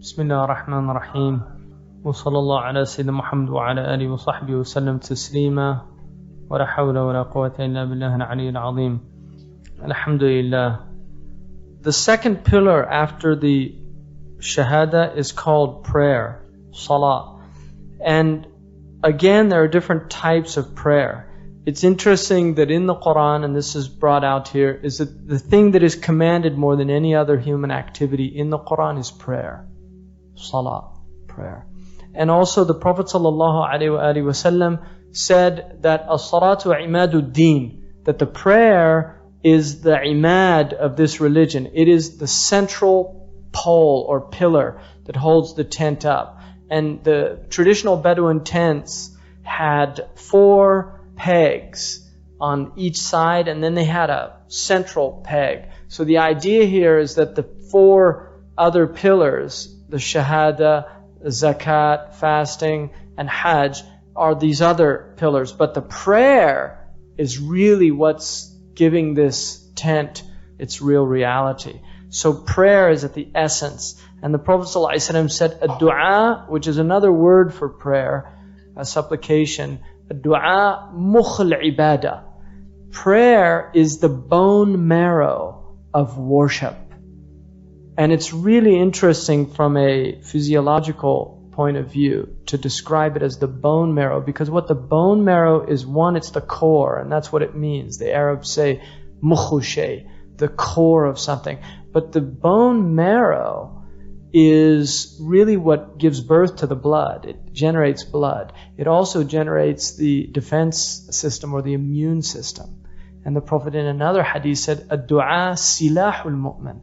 Bismillah ar-Rahman ar-Rahim. Wa sallallahu ala Sayyidina Muhammad wa ala alihi wa sahbihi wa sallam taslima. Wa la hawla wa la quwwata illa billahi al-aliyyil azim. Alhamdulillah. The second pillar after the shahada is called prayer, salah. And again, there are different types of prayer. It's interesting that in the Quran, and this is brought out here, is that the thing that is commanded more than any other human activity in the Quran is prayer. Salah, prayer. And also the Prophet ﷺ said that as-salatu imadu din, that the prayer is the imad of this religion. It is the central pole or pillar that holds the tent up. And the traditional Bedouin tents had 4 pegs on each side, and then they had a central peg. So the idea here is that the 4 other pillars, the shahada, zakat, fasting, and hajj, are these other pillars. But the prayer is really what's giving this tent its real reality. So prayer is at the essence. And the Prophet ﷺ said, a dua, which is another word for prayer, a supplication, a dua mukhul ibadah. Prayer is the bone marrow of worship. And it's really interesting from a physiological point of view to describe it as the bone marrow, because what the bone marrow is, one, it's the core, and that's what it means. The Arabs say mukhu shay, the core of something. But the bone marrow is really what gives birth to the blood. It generates blood. It also generates the defense system or the immune system. And the Prophet in another hadith said, ad-du'a silahul mu'min.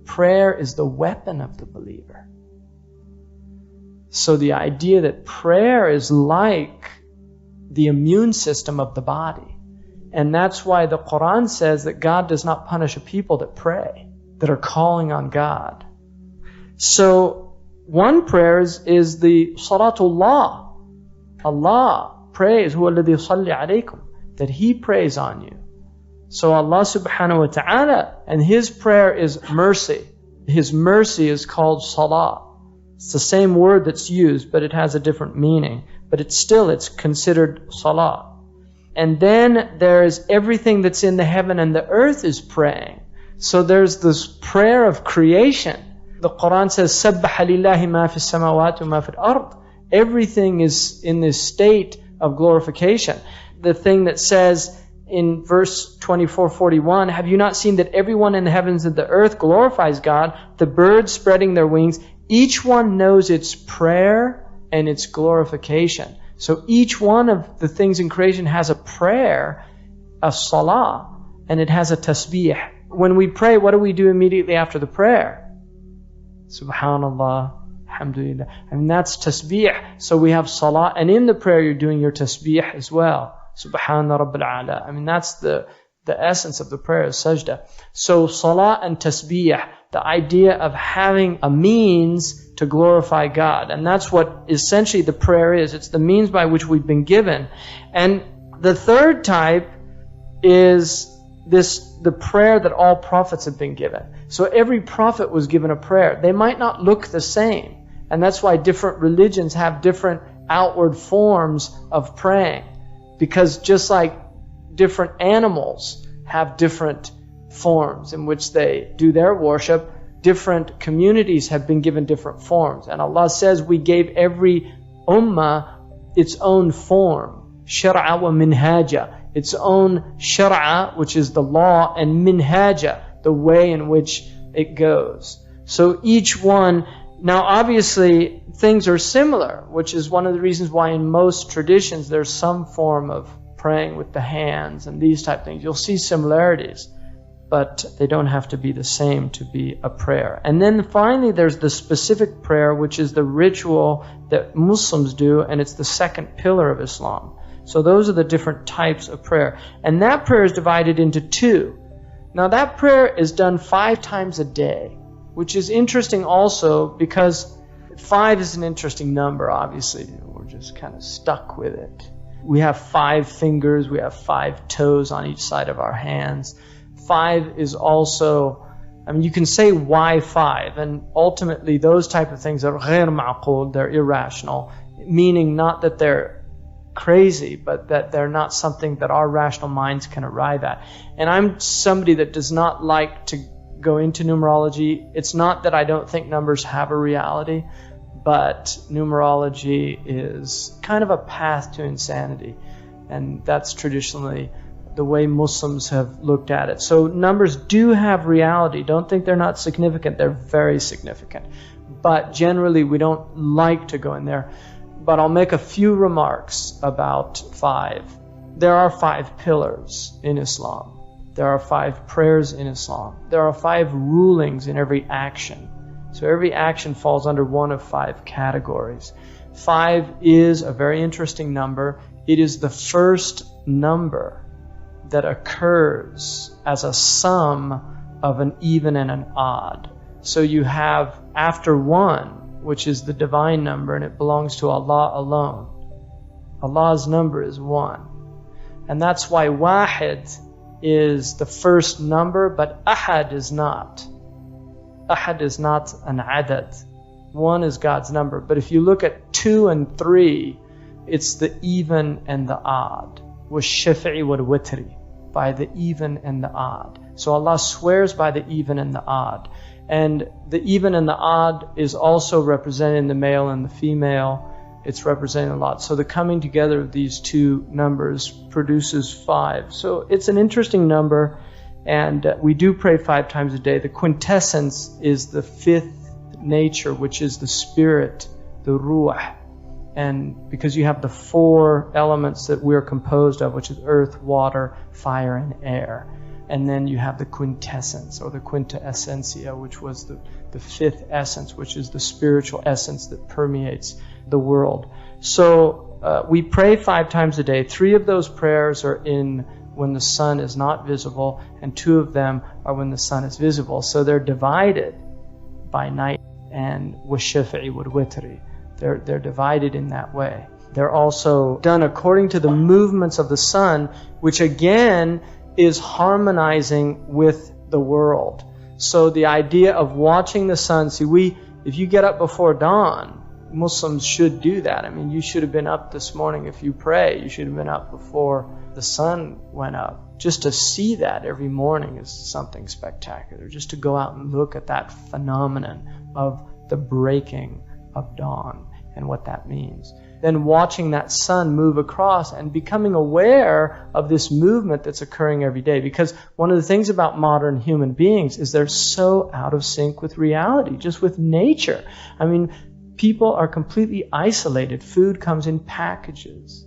Prayer is the weapon of the believer. So the idea that prayer is like the immune system of the body. And that's why the Quran says that God does not punish a people that pray, that are calling on God. So one prayer is the salatullah. Allah prays, huwa alladhi yusalli alaykum, that He prays on you. So Allah subhanahu wa ta'ala, and His prayer is mercy. His mercy is called salah. It's the same word that's used, but it has a different meaning. But it's considered salah. And then there's everything that's in the heaven and the earth is praying. So there's this prayer of creation. The Quran says, سَبَّحَ لِلَّهِ مَا فِي السَّمَاوَاتِ وَمَا فِي الْأَرْضِ. Everything is in this state of glorification. The thing that says in verse 24:41, have you not seen that everyone in the heavens and the earth glorifies God, the birds spreading their wings, each one knows its prayer and its glorification. So each one of the things in creation has a prayer, a salah, and it has a tasbih. When we pray, what do we do immediately after the prayer? Subhanallah, alhamdulillah. And that's tasbih. So we have salah, and in the prayer you're doing your tasbih as well. Subhana Rabbil A'la. I mean, that's the essence of the prayer, is sajda. So salah and tasbih, the idea of having a means to glorify God. And that's what essentially the prayer is. It's the means by which we've been given. And the third type is the prayer that all prophets have been given. So every prophet was given a prayer. They might not look the same. And that's why different religions have different outward forms of praying. Because just like different animals have different forms in which they do their worship, different communities have been given different forms. And Allah says we gave every ummah its own form. Shar'a wa minhaja. Its own shar'a, which is the law, and minhaja, the way in which it goes. So each one, now obviously things are similar, which is one of the reasons why in most traditions there's some form of praying with the hands and these type of things. You'll see similarities, but they don't have to be the same to be a prayer. And then finally there's the specific prayer, which is the ritual that Muslims do, and it's the second pillar of Islam. So those are the different types of prayer. And that prayer is divided into 2. Now that prayer is done 5 times a day, which is interesting also because 5 is an interesting number, obviously. We're just kind of stuck with it. We have 5 fingers, we have 5 toes on each side of our hands. 5 is also I mean, you can say why 5, and ultimately those type of things are غير معقول, they're irrational, meaning not that they're crazy, but that they're not something that our rational minds can arrive at. And I'm somebody that does not like to go into numerology. It's not that I don't think numbers have a reality, but numerology is kind of a path to insanity. And that's traditionally the way Muslims have looked at it. So numbers do have reality. Don't think they're not significant. They're very significant. But generally, we don't like to go in there. But I'll make a few remarks about 5. There are 5 pillars in Islam. There are 5 prayers in Islam. There are 5 rulings in every action. So every action falls under one of 5 categories. 5 is a very interesting number. It is the first number that occurs as a sum of an even and an odd. So you have after 1, which is the divine number, and it belongs to Allah alone. Allah's number is 1. And that's why wahid is the first number, but ahad is not. Ahad is not an adad. 1 is God's number. But if you look at 2 and 3, it's the even and the odd. وَالشَّفْعِ وَالْوِتْرِ, by the even and the odd. So Allah swears by the even and the odd. And the even and the odd is also represented in the male and the female. It's represented a lot. So the coming together of these 2 numbers produces 5. So it's an interesting number, and we do pray 5 times a day. The quintessence is the 5th nature, which is the spirit, the ruh. And because you have the 4 elements that we're composed of, which is earth, water, fire, and air. And then you have the quintessence, or the quinta essentia, which was the 5th essence, which is the spiritual essence that permeates the world. So we pray 5 times a day. 3 of those prayers are in when the sun is not visible, and 2 of them are when the sun is visible. So they're divided by night and وَالشَّفْعِ وَالْوِتْرِ. They're divided in that way. They're also done according to the movements of the sun, which again is harmonizing with the world. So the idea of watching the sun, if you get up before dawn, Muslims should do that. I mean, you should have been up this morning. If you pray, you should have been up before the sun went up. Just to see that every morning is something spectacular. Just to go out and look at that phenomenon of the breaking of dawn and what that means. Then watching that sun move across and becoming aware of this movement that's occurring every day. Because one of the things about modern human beings is they're so out of sync with reality, just with nature. I mean, people are completely isolated. Food comes in packages.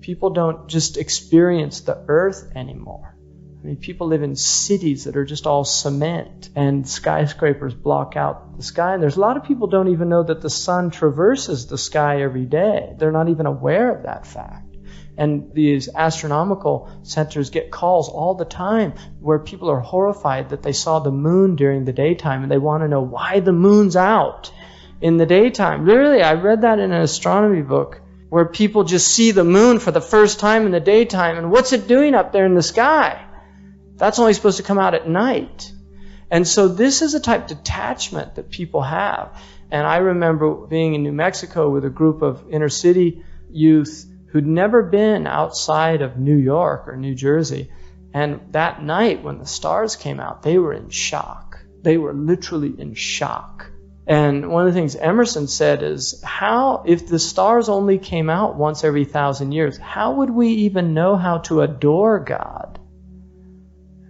People don't just experience the earth anymore. I mean, people live in cities that are just all cement, and skyscrapers block out the sky. And there's a lot of people don't even know that the sun traverses the sky every day. They're not even aware of that fact. And these astronomical centers get calls all the time where people are horrified that they saw the moon during the daytime, and they want to know why the moon's out in the daytime. Literally, I read that in an astronomy book where people just see the moon for the first time in the daytime, and what's it doing up there in the sky? That's only supposed to come out at night. And so this is a type of detachment that people have. And I remember being in New Mexico with a group of inner city youth who'd never been outside of New York or New Jersey. And that night when the stars came out, they were in shock. They were literally in shock. And one of the things Emerson said is, if the stars only came out once every 1,000 years, how would we even know how to adore God?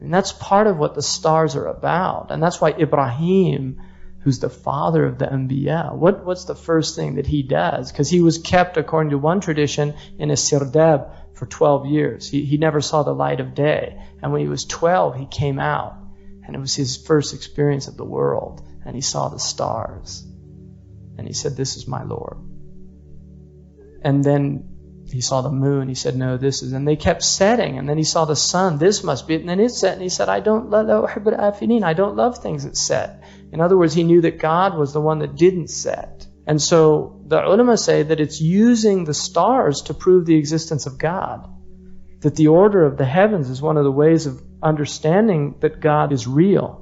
And that's part of what the stars are about. And that's why Ibrahim, who's the father of the Anbiya, what's the first thing that he does? Because he was kept, according to one tradition, in a sirdab for 12 years. He never saw the light of day. And when he was 12, he came out. And it was his first experience of the world. And he saw the stars. And he said, "This is my Lord." And then he saw the moon. He said, "No, this is." And they kept setting. And then he saw the sun. "This must be it." And then it set. And he said, "I don't love things that set." In other words, he knew that God was the one that didn't set. And so the ulama say that it's using the stars to prove the existence of God. That the order of the heavens is one of the ways of understanding that God is real.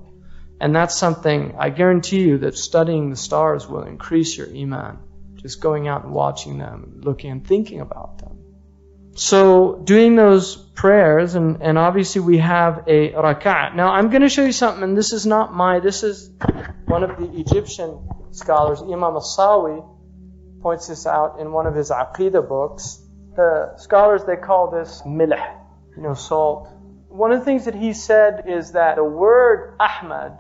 And that's something, I guarantee you that studying the stars will increase your iman. Just going out and watching them, looking and thinking about them. So doing those prayers, and obviously we have a rak'ah. Now I'm going to show you something, and this is one of the Egyptian scholars, Imam al-Sawi, points this out in one of his Aqidah books. The scholars, they call this milh, salt. One of the things that he said is that the word Ahmad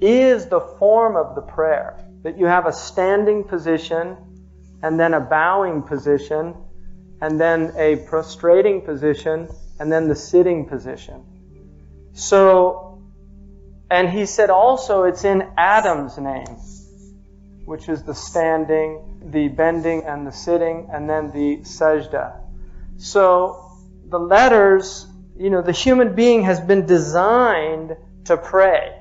is the form of the prayer. That you have a standing position, and then a bowing position, and then a prostrating position, and then the sitting position. So, and he said also it's in Adam's name, which is the standing, the bending, and the sitting, and then the sajda. So, the letters, the human being has been designed to pray.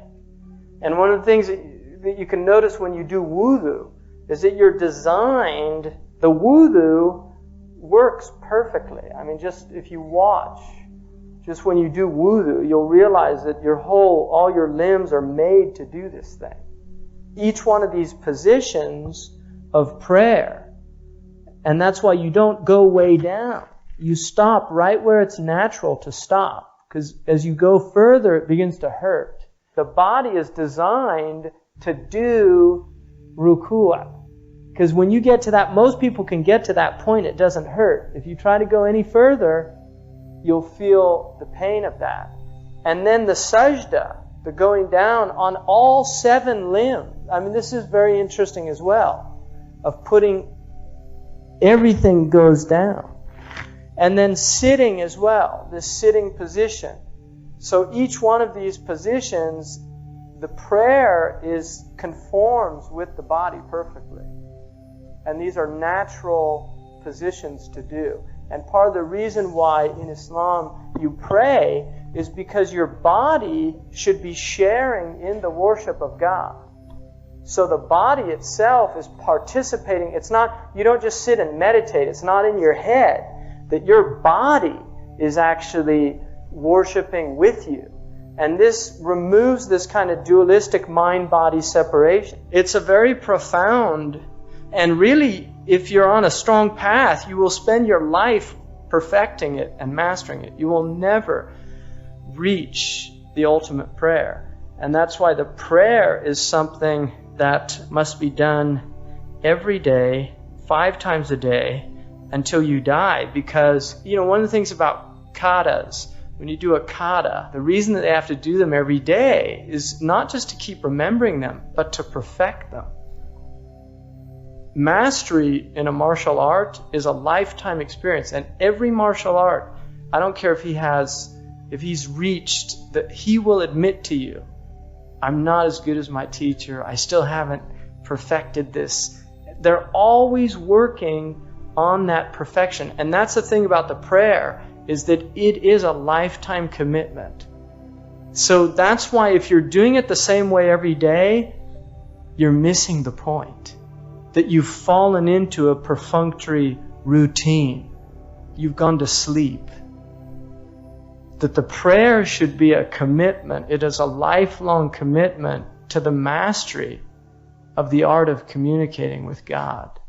And one of the things that you can notice when you do wudu is that you're designed, the wudu works perfectly. I mean, just if you watch, just when you do wudu, you'll realize that all your limbs are made to do this thing. Each one of these positions of prayer. And that's why you don't go way down. You stop right where it's natural to stop. Because as you go further, it begins to hurt. The body is designed to do ruku'ah. Because when you get to that, most people can get to that point, it doesn't hurt. If you try to go any further, you'll feel the pain of that. And then the sajda, the going down on all 7 limbs. I mean, this is very interesting as well, of putting everything goes down. And then sitting as well, this sitting position. So each one of these positions, the prayer conforms with the body perfectly. And these are natural positions to do. And part of the reason why in Islam you pray is because your body should be sharing in the worship of God. So the body itself is participating. You don't just sit and meditate. It's not in your head. That your body is actually worshiping with you. And this removes this kind of dualistic mind-body separation. It's a very profound, and really, if you're on a strong path, you will spend your life perfecting it and mastering it. You will never reach the ultimate prayer. And that's why the prayer is something that must be done every day, 5 times a day, until you die. Because, one of the things about katas, when you do a kata, the reason that they have to do them every day is not just to keep remembering them, but to perfect them. Mastery in a martial art is a lifetime experience. And every martial art, I don't care if he's reached, that he will admit to you, I'm not as good as my teacher. I still haven't perfected this. They're always working on that perfection. And that's the thing about the prayer, is that it is a lifetime commitment. So that's why if you're doing it the same way every day, you're missing the point. That you've fallen into a perfunctory routine. You've gone to sleep. That the prayer should be a commitment. It is a lifelong commitment to the mastery of the art of communicating with God.